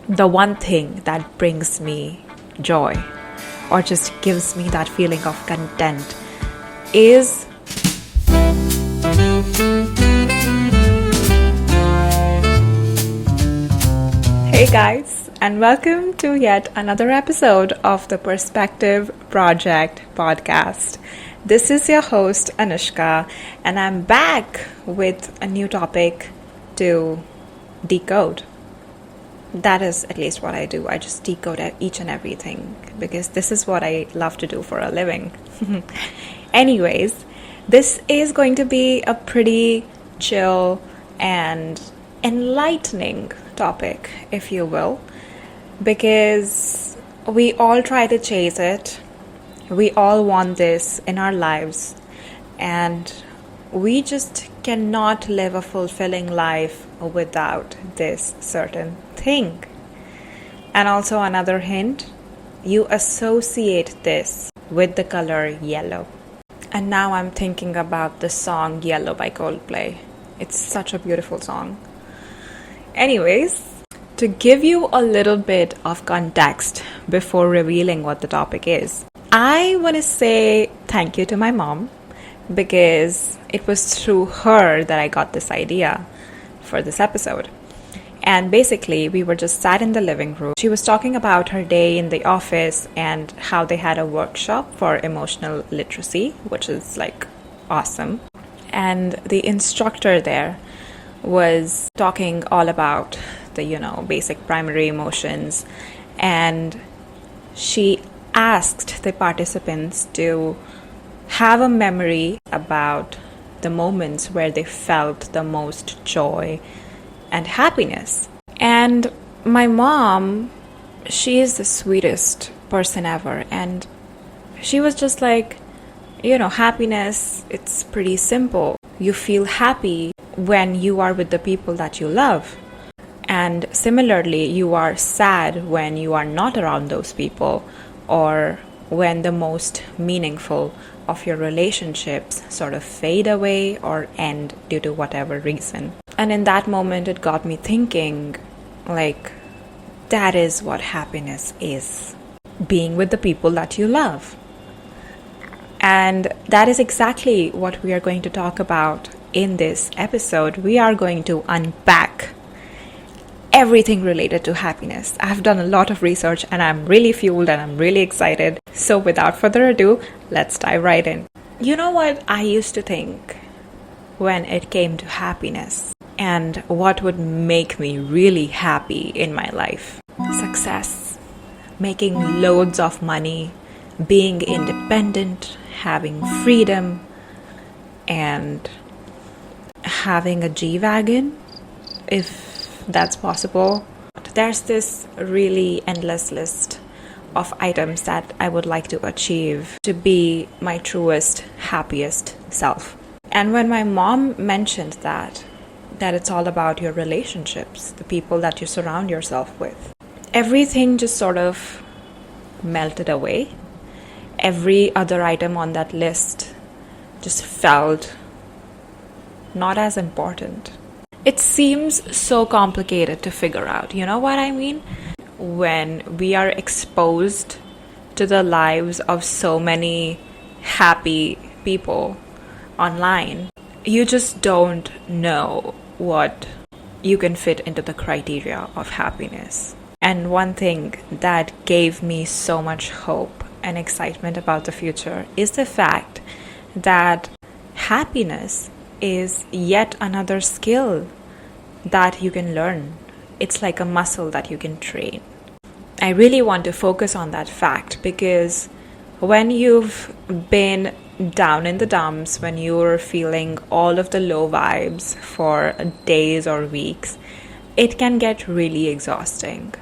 the one thing that brings me joy or just gives me that feeling of content is Hey guys, and welcome to yet another episode of the Perspective Project podcast. This is your host Anushka, and I'm back with a new topic to decode. That is at least what I do. I just decode each and everything because this is what I love to do for a living. Anyways, this is going to be a pretty chill and enlightening topic, if you will, because we all try to chase it. We all want this in our lives, and we just cannot live a fulfilling life without this certain thing. And also another hint, you associate this with the color yellow. And now I'm thinking about the song Yellow by Coldplay. It's such a beautiful song. Anyways, to give you a little bit of context before revealing what the topic is, I want to say thank you to my mom because it was through her that I got this idea for this episode. And basically, we were just sat in the living room. She was talking about her day in the office and how they had a workshop for emotional literacy, which is like awesome. And the instructor there was talking all about the, basic primary emotions. And she asked the participants to have a memory about the moments where they felt the most joy and happiness. And my mom, she is the sweetest person ever. And she was just like, happiness, it's pretty simple. You feel happy when you are with the people that you love. And similarly, you are sad when you are not around those people, or when the most meaningful of your relationships sort of fade away or end due to whatever reason. And in that moment, it got me thinking, like, that is what happiness is. Being with the people that you love. And that is exactly what we are going to talk about in this episode. We are going to unpack everything related to happiness. I've done a lot of research and I'm really fueled and I'm really excited. So without further ado, let's dive right in. You know what I used to think when it came to happiness and what would make me really happy in my life? Success, making loads of money, being independent, having freedom, and having a G-Wagon, if that's possible. There's this really endless list of items that I would like to achieve to be my truest, happiest self. And when my mom mentioned that it's all about your relationships, the people that you surround yourself with, everything just sort of melted away. Every other item on that list just felt not as important. It seems so complicated to figure out. You know what I mean? When we are exposed to the lives of so many happy people online, you just don't know what you can fit into the criteria of happiness. And one thing that gave me so much hope and excitement about the future is the fact that happiness is yet another skill that you can learn. It's like a muscle that you can train. I really want to focus on that fact because when you've been down in the dumps, when you're feeling all of the low vibes for days or weeks, it can get really exhausting.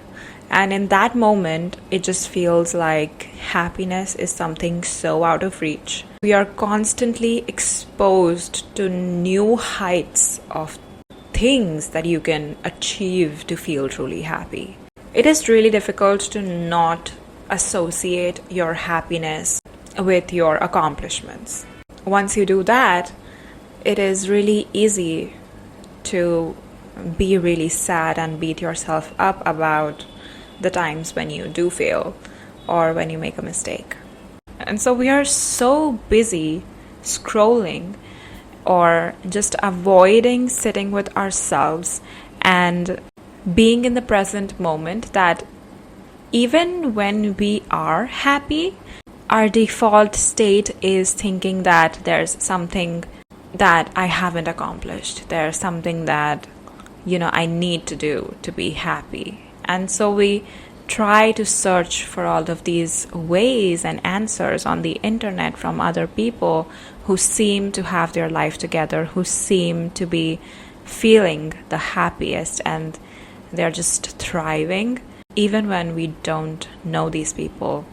And in that moment, it just feels like happiness is something so out of reach. We are constantly exposed to new heights of things that you can achieve to feel truly happy. It is really difficult to not associate your happiness with your accomplishments. Once you do that, it is really easy to be really sad and beat yourself up about the times when you do fail or when you make a mistake. And so we are so busy scrolling or just avoiding sitting with ourselves and being in the present moment that even when we are happy, our default state is thinking that there's something that I haven't accomplished. There's something that, I need to do to be happy. And so we try to search for all of these ways and answers on the internet from other people who seem to have their life together, who seem to be feeling the happiest and they're just thriving, even when we don't know these people.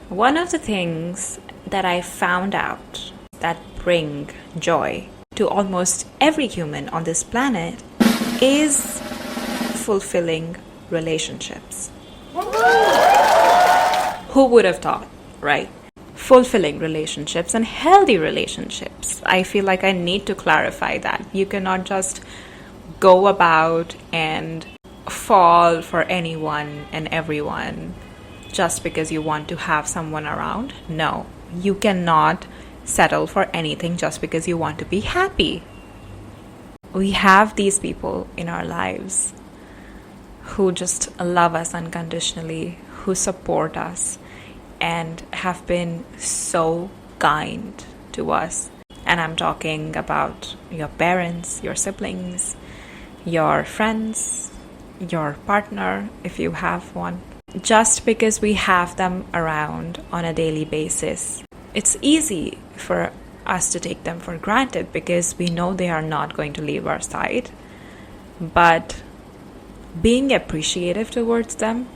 One of the things that I found out that bring joy to almost every human on this planet is fulfilling relationships. Who would have thought, right? Fulfilling relationships and healthy relationships. I feel like I need to clarify that. You cannot just go about and fall for anyone and everyone just because you want to have someone around. No, you cannot settle for anything just because you want to be happy. We have these people in our lives who just love us unconditionally, who support us and have been so kind to us. And I'm talking about your parents, your siblings, your friends, your partner, if you have one. Just because we have them around on a daily basis, it's easy for us to take them for granted because we know they are not going to leave our side. But being appreciative towards them,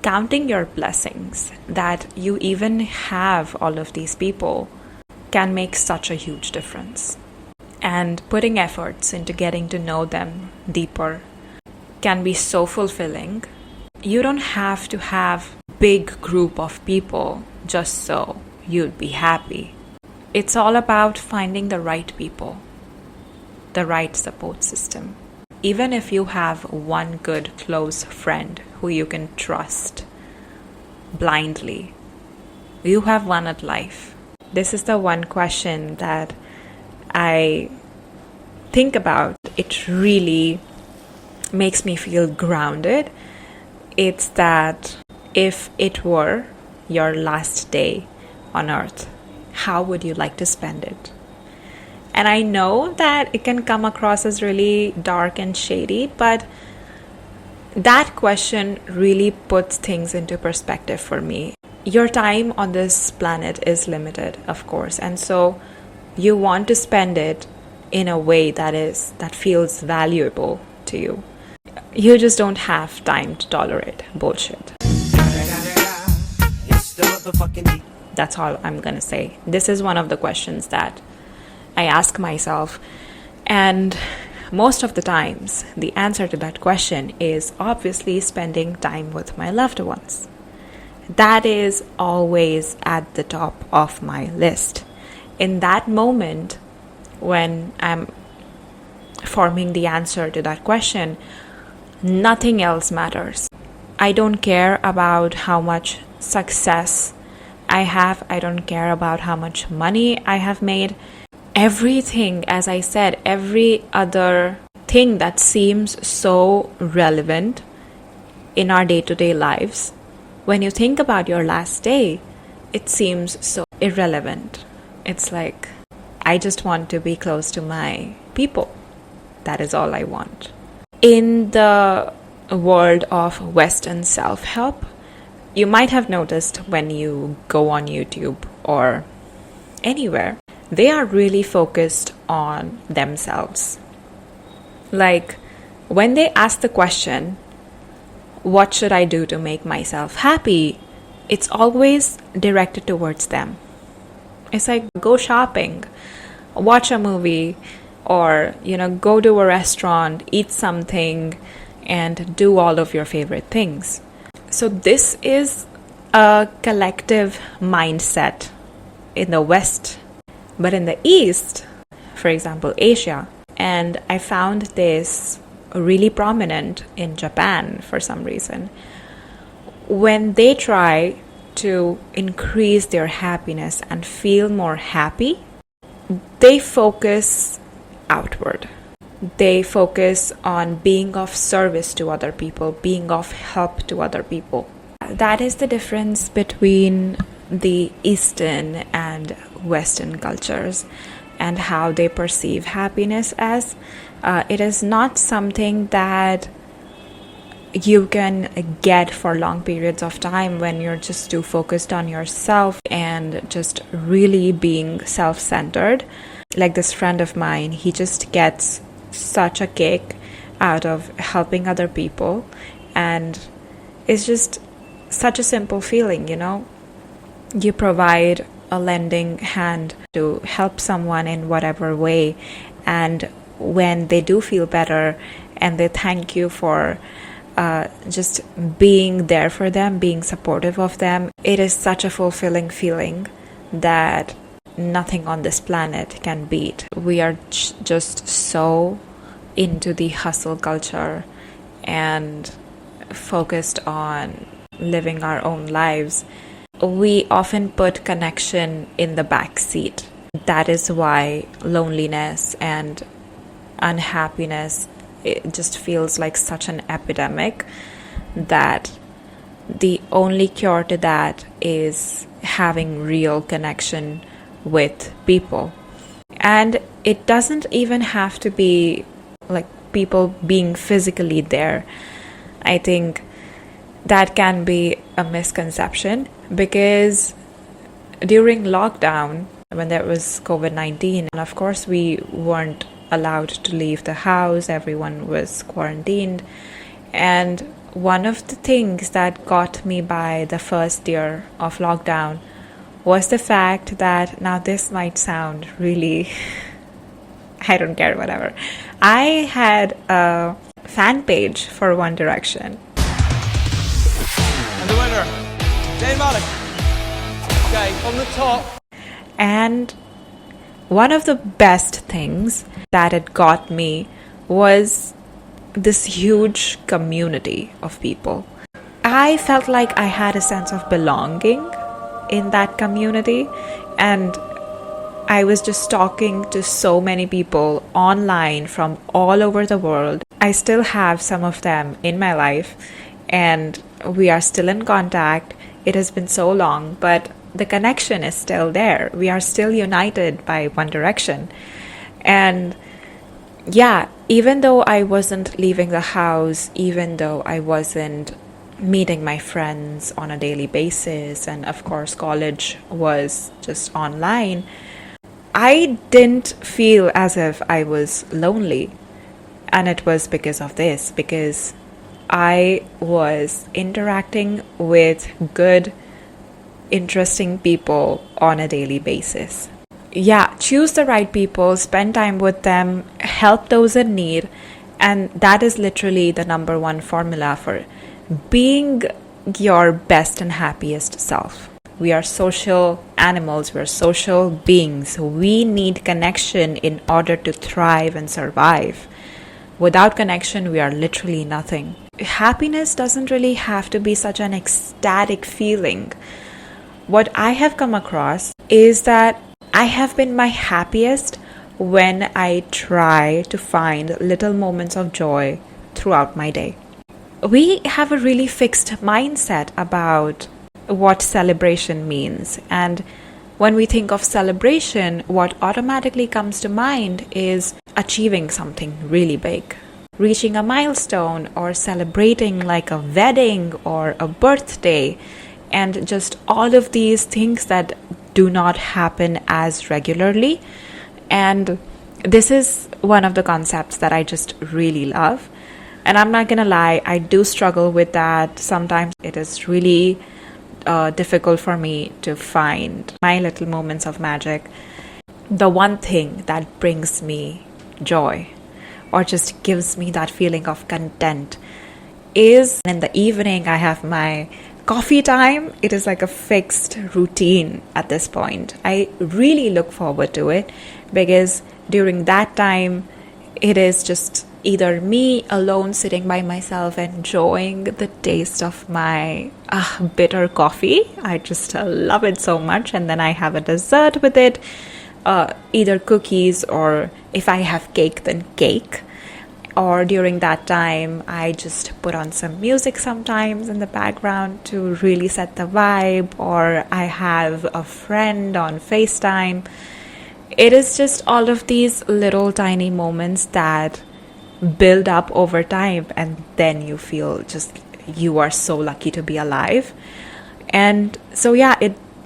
counting your blessings that you even have all of these people can make such a huge difference. And putting efforts into getting to know them deeper can be so fulfilling. You don't have to have a big group of people just so you'd be happy. It's all about finding the right people, the right support system. Even if you have one good close friend who you can trust blindly, you have won at life. This is the one question that I think about. It really makes me feel grounded. It's that if it were your last day on earth, how would you like to spend it? And I know that it can come across as really dark and shady, but that question really puts things into perspective for me. Your time on this planet is limited, of course, and so you want to spend it in a way that feels valuable to you. You just don't have time to tolerate bullshit. That's all I'm gonna say. This is one of the questions that I ask myself, and most of the times the answer to that question is obviously spending time with my loved ones. That is always at the top of my list. In that moment when I'm forming the answer to that question, nothing else matters. I don't care about how much success I have. I don't care about how much money I have made. Everything, as I said, every other thing that seems so relevant in our day-to-day lives, when you think about your last day, it seems so irrelevant. It's like, I just want to be close to my people. That is all I want. In the world of Western self-help, you might have noticed when you go on YouTube or anywhere, they are really focused on themselves. Like, when they ask the question, what should I do to make myself happy? It's always directed towards them. It's like, go shopping, watch a movie, or, go to a restaurant, eat something, and do all of your favorite things. So this is a collective mindset in the West. But in the East, for example, Asia, and I found this really prominent in Japan for some reason. When they try to increase their happiness and feel more happy, they focus outward. They focus on being of service to other people, being of help to other people. That is the difference between the Eastern and Western cultures and how they perceive happiness as. It is not something that you can get for long periods of time when you're just too focused on yourself and just really being self-centered. Like this friend of mine, he just gets such a kick out of helping other people, and it's just such a simple feeling, you know. You provide a lending hand to help someone in whatever way, and when they do feel better and they thank you for just being there for them, being supportive of them, it is such a fulfilling feeling that nothing on this planet can beat. We are just so into the hustle culture and focused on living our own lives. We often put connection in the back seat. That is why loneliness and unhappiness, it just feels like such an epidemic, that the only cure to that is having real connection with people. And it doesn't even have to be like people being physically there. I think that can be a misconception, because during lockdown, when there was COVID-19, and of course we weren't allowed to leave the house, everyone was quarantined. And one of the things that got me by the first year of lockdown was the fact that, now this might sound really, I don't care, whatever. I had a fan page for One Direction. And the winner, Zayn Malik. Okay, on the top. And one of the best things that it got me was this huge community of people. I felt like I had a sense of belonging in that community, and I was just talking to so many people online from all over the world. I still have some of them in my life, and we are still in contact. It has been so long, but the connection is still there. We are still united by One Direction. And yeah, even though I wasn't leaving the house, even though I wasn't meeting my friends on a daily basis, and of course college was just online, I didn't feel as if I was lonely. And it was because of this, because I was interacting with good, interesting people on a daily basis. Yeah, choose the right people, spend time with them, help those in need, and that is literally the number one formula for being your best and happiest self. We are social animals, we are social beings. We need connection in order to thrive and survive. Without connection, we are literally nothing. Happiness doesn't really have to be such an ecstatic feeling. What I have come across is that I have been my happiest when I try to find little moments of joy throughout my day. We have a really fixed mindset about what celebration means. And when we think of celebration, what automatically comes to mind is achieving something really big, reaching a milestone, or celebrating like a wedding or a birthday, and just all of these things that do not happen as regularly. And this is one of the concepts that I just really love. And I'm not gonna lie, I do struggle with that. Sometimes it is really difficult for me to find my little moments of magic. The one thing that brings me joy, or just gives me that feeling of content, is in the evening I have my coffee time. It is like a fixed routine at this point. I really look forward to it, because during that time it is just either me alone sitting by myself enjoying the taste of my bitter coffee. I just love it so much. And then I have a dessert with it, either cookies, or if I have cake, then cake. Or during that time, I just put on some music sometimes in the background to really set the vibe, or I have a friend on FaceTime. It is just all of these little tiny moments that build up over time, and then you feel just you are so lucky to be alive. And so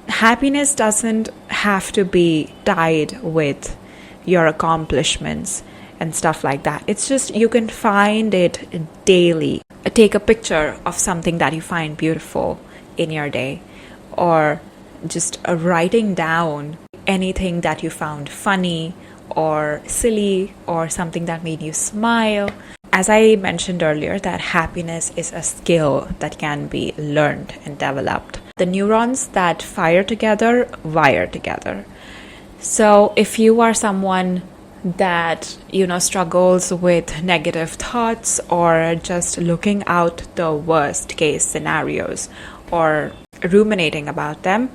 happiness doesn't have to be tied with your accomplishments and stuff like that. It's just you can find it daily. Take a picture of something that you find beautiful in your day, or just writing down anything that you found funny or silly, or something that made you smile. As I mentioned earlier, that happiness is a skill that can be learned and developed. The neurons that fire together wire together. So if you are someone that struggles with negative thoughts, or just looking out the worst case scenarios or ruminating about them,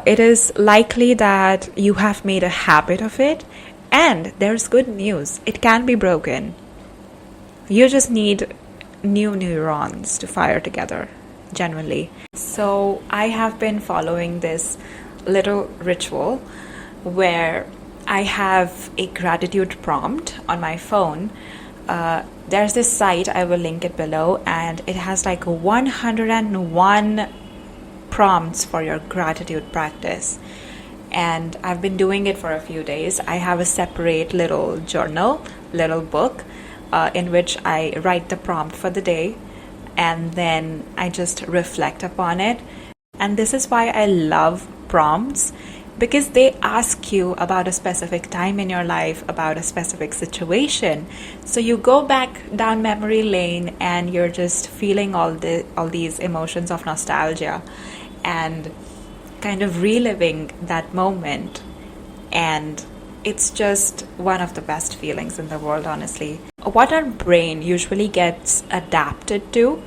it is likely that you have made a habit of it. And there's good news, it can be broken. You just need new neurons to fire together, genuinely. So I have been following this little ritual where I have a gratitude prompt on my phone. There's this site, I will link it below, and it has like 101 prompts for your gratitude practice. And I've been doing it for a few days. I have a separate little journal, little book, in which I write the prompt for the day, and then I just reflect upon it. And this is why I love prompts, because they ask you about a specific time in your life, about a specific situation. So you go back down memory lane and you're just feeling all these emotions of nostalgia and kind of reliving that moment. And it's just one of the best feelings in the world, honestly. What our brain usually gets adapted to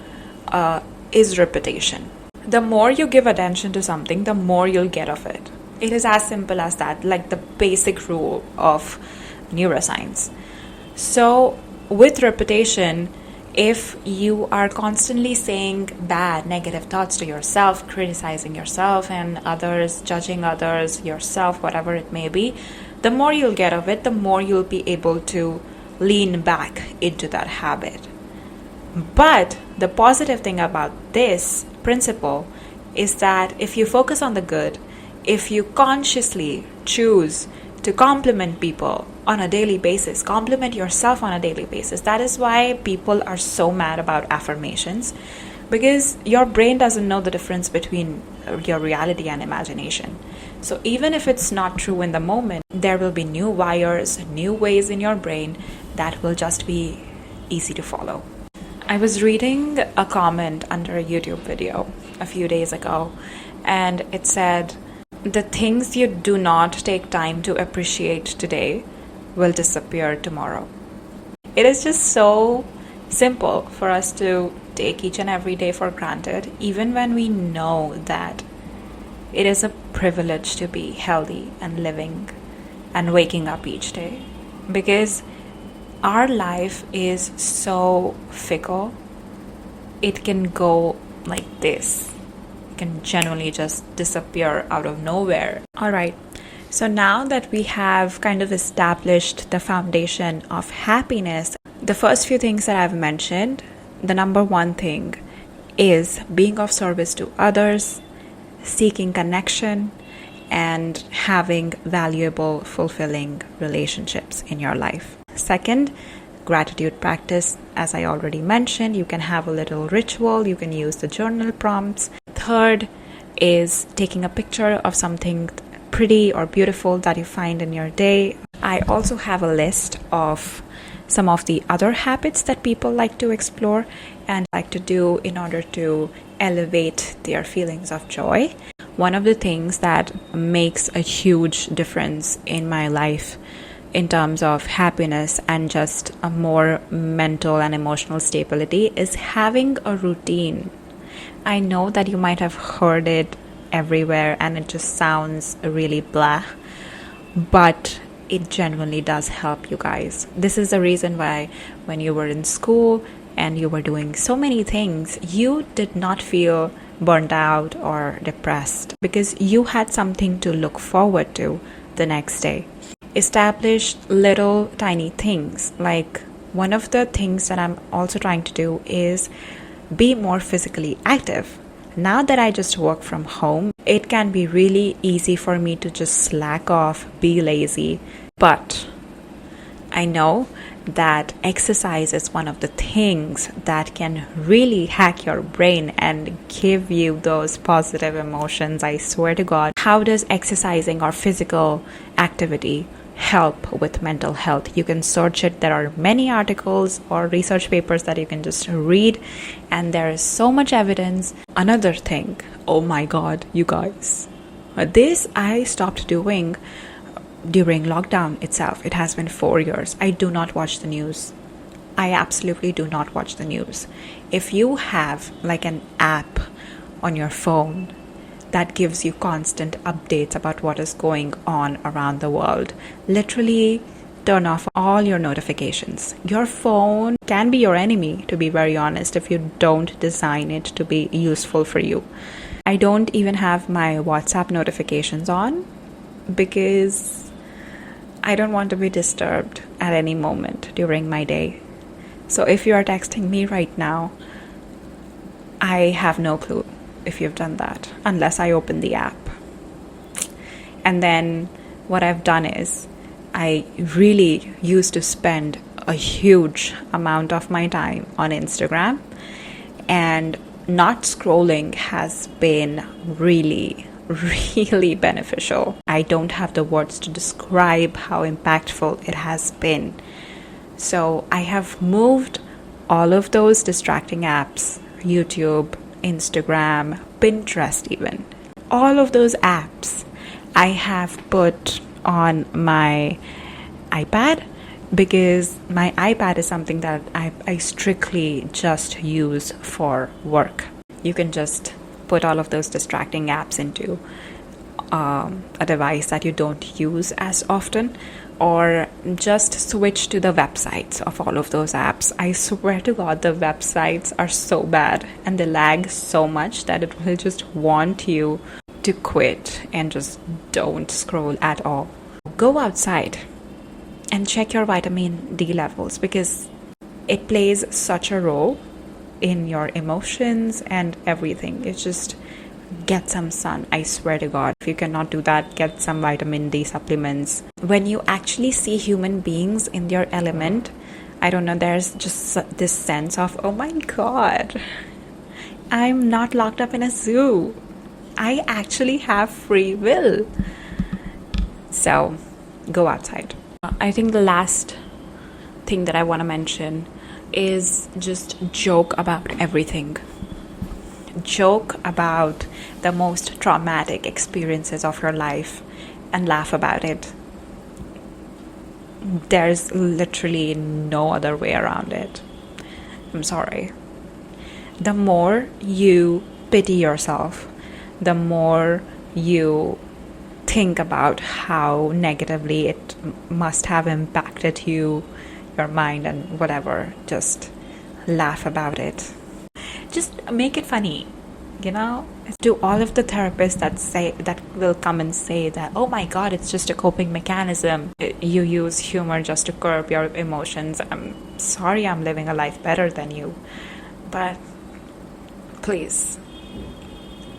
is repetition. The more you give attention to something, the more you'll get of it. It is as simple as that, like the basic rule of neuroscience. So with repetition, if you are constantly saying bad, negative thoughts to yourself, criticizing yourself and others, judging others, yourself, whatever it may be, the more you'll get of it, the more you'll be able to lean back into that habit. But the positive thing about this principle is that if you focus on the good, if you consciously choose to compliment people on a daily basis, compliment yourself on a daily basis. That is why people are so mad about affirmations, because your brain doesn't know the difference between your reality and imagination. So even if it's not true in the moment, there will be new wires, new ways in your brain that will just be easy to follow. I was reading a comment under a YouTube video a few days ago, and it said, "The things you do not take time to appreciate today will disappear tomorrow." It is just so simple for us to take each and every day for granted, even when we know that it is a privilege to be healthy and living and waking up each day. Because our life is so fickle. It can go like this. It can genuinely just disappear out of nowhere. All right. So now that we have kind of established the foundation of happiness, the first few things that I've mentioned, the number one thing is being of service to others, seeking connection, and having valuable, fulfilling relationships in your life. Second, gratitude practice. As I already mentioned, you can have a little ritual, you can use the journal prompts. Third is taking a picture of something pretty or beautiful that you find in your day. I also have a list of some of the other habits that people like to explore and like to do in order to elevate their feelings of joy. One of the things that makes a huge difference in my life in terms of happiness and just a more mental and emotional stability is having a routine. I know that you might have heard it everywhere and it just sounds really blah, but it genuinely does help you guys. This is the reason why when you were in school and you were doing so many things, you did not feel burnt out or depressed because you had something to look forward to the next day. Establish little tiny things. Like one of the things that I'm also trying to do is be more physically active. Now that I just work from home, it can be really easy for me to just slack off, be lazy. But I know that exercise is one of the things that can really hack your brain and give you those positive emotions. I swear to God. How does exercising or physical activity help with mental health? You can search it. There are many articles or research papers that you can just read, and there is so much evidence. Another thing, oh my God, you guys, this I stopped doing during lockdown itself. It has been 4 years. I do not watch the news. I absolutely do not watch the news. If you have like an app on your phone that gives you constant updates about what is going on around the world, literally turn off all your notifications. Your phone can be your enemy, to be very honest, if you don't design it to be useful for you. I don't even have my WhatsApp notifications on because I don't want to be disturbed at any moment during my day. So if you are texting me right now, I have no clue if you've done that unless I open the app. And then what I've done is I really used to spend a huge amount of my time on Instagram, and not scrolling has been really beneficial. I don't have the words to describe how impactful it has been. So I have moved all of those distracting apps, YouTube, Instagram, Pinterest even. All of those apps I have put on my iPad because my iPad is something that I strictly just use for work. You can just put all of those distracting apps into a device that you don't use as often, or just switch to the websites of all of those apps. I swear to God, the websites are so bad and they lag so much that it will just want you to quit and just don't scroll at all. Go outside and check your vitamin D levels because it plays such a role in your emotions and everything. It's just get some sun. I swear to God, if you cannot do that, get some vitamin D supplements. When you actually see human beings in their element, I don't know, there's just this sense of, oh my God, I'm not locked up in a zoo. I actually have free will. So go outside. I think the last thing that I want to mention is just joke about everything. Joke about the most traumatic experiences of your life and laugh about it. There's literally no other way around it. I'm sorry. The more you pity yourself, the more you think about how negatively it must have impacted you, your mind and whatever, just laugh about it. Just make it funny, you know? To all of the therapists that will come and say that, oh my God, it's just a coping mechanism. You use humor just to curb your emotions. I'm sorry I'm living a life better than you. But please,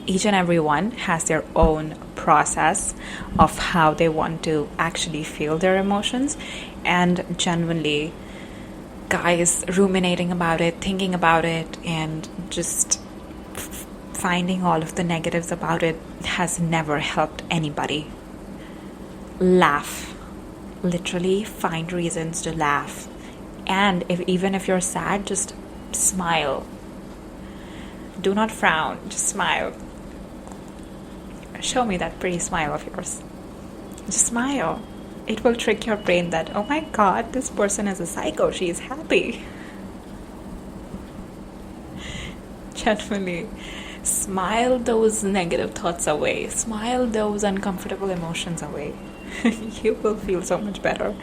each and every one has their own process of how they want to actually feel their emotions. And genuinely, guys, ruminating about it, thinking about it, and just finding all of the negatives about it has never helped anybody. Laugh. Literally find reasons to laugh. And even if you're sad, just smile. Do not frown, just smile. Show me that pretty smile of yours. Just smile. it will trick your brain that, oh my god, this person is a psycho, she is happy. Genuinely, smile those negative thoughts away, smile those uncomfortable emotions away. You will feel so much better.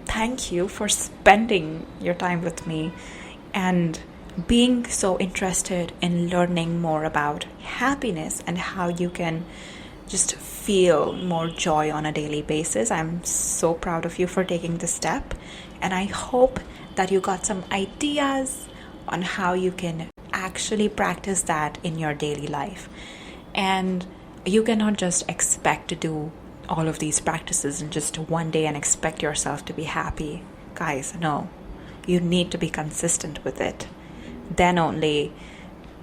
Thank you for spending your time with me and being so interested in learning more about happiness and how you can just feel more joy on a daily basis. I'm so proud of you for taking this step, and I hope that you got some ideas on how you can actually practice that in your daily life. And you cannot just expect to do all of these practices in just one day and expect yourself to be happy. Guys, no. You need to be consistent with it. Then only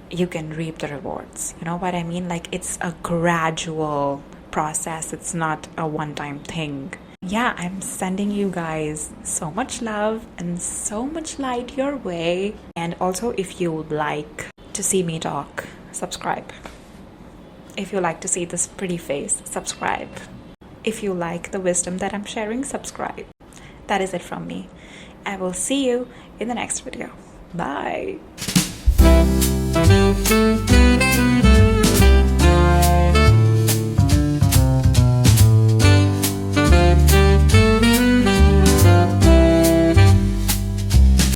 you can reap the rewards. You know what I mean? Like, it's a gradual process. It's not a one-time thing. Yeah, I'm sending you guys so much love and so much light your way. And also, if you would like to see me talk, subscribe. If you like to see this pretty face, subscribe. If you like the wisdom that I'm sharing, subscribe. That is it from me. I will see you in the next video. Bye.